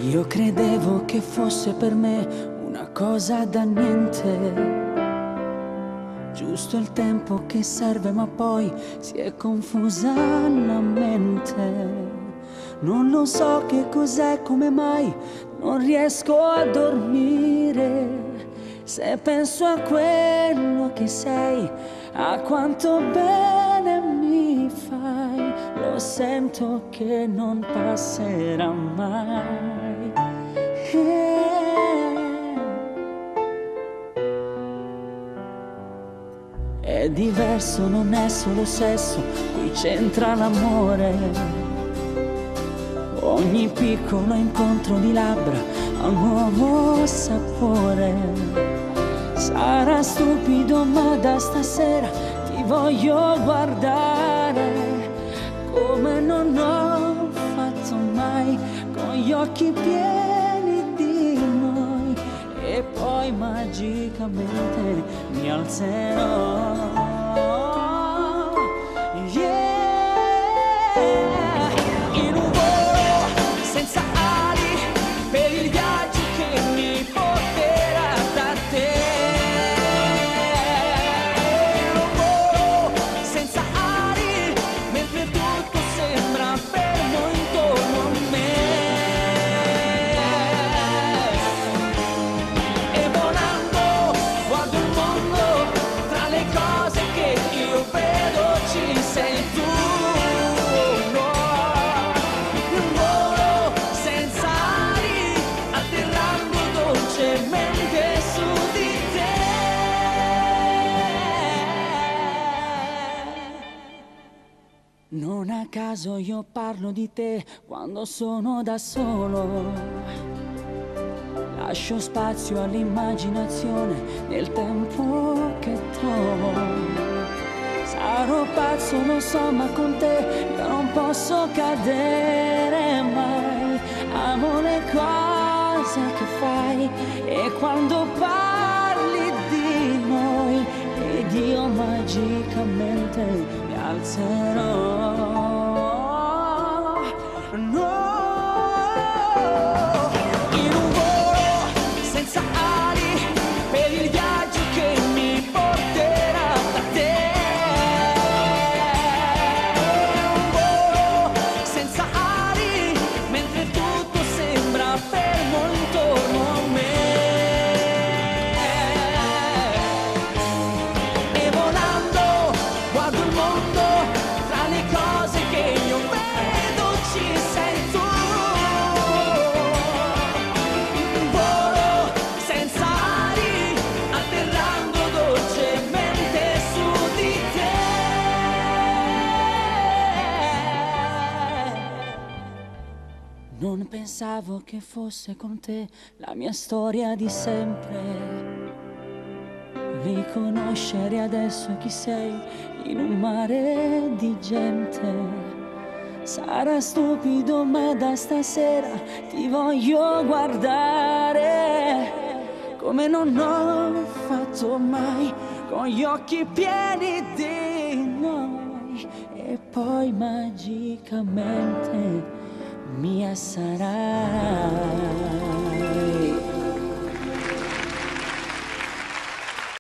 Io credevo che fosse per me una cosa da niente, giusto il tempo che serve, ma poi si è confusa la mente. Non lo so che cos'è, come mai non riesco a dormire. Se penso a quello che sei, a quanto bene mi fai, lo sento che non passerà mai. È diverso, non è solo sesso, qui c'entra l'amore. Ogni piccolo incontro di labbra ha un nuovo sapore. Sarà stupido, ma da stasera ti voglio guardare come non ho fatto mai, con gli occhi pieni di noi, e poi magicamente mi alzerò. In un volo senza ali per il viaggio che mi porterà da te. In un volo senza ali mentre tutto sembra fermo intorno a me. E volando guardo il mondo, tra le cose che io vedo ci sei tu. Non a caso io parlo di te quando sono da solo. Lascio spazio all'immaginazione nel tempo che trovo. Sarò pazzo, lo so, ma con te io non posso cadere mai. Amo le cose che fai e quando parli di noi, ed io magicamente mi alzerò. No, in un volo senza ali per il viaggio che mi porterà da te. Un volo senza ali mentre tutto sembra fermo intorno a me. E volando guardo il mondo, tra le cose che io vedo ci sei tu. Un volo senza ali, atterrando dolcemente su di te. Non pensavo che fosse con te la mia storia di sempre. Riconoscere adesso chi sei in un mare di gente. Sarà stupido, ma da stasera ti voglio guardare come non ho fatto mai, con gli occhi pieni di noi, e poi magicamente mi assarai.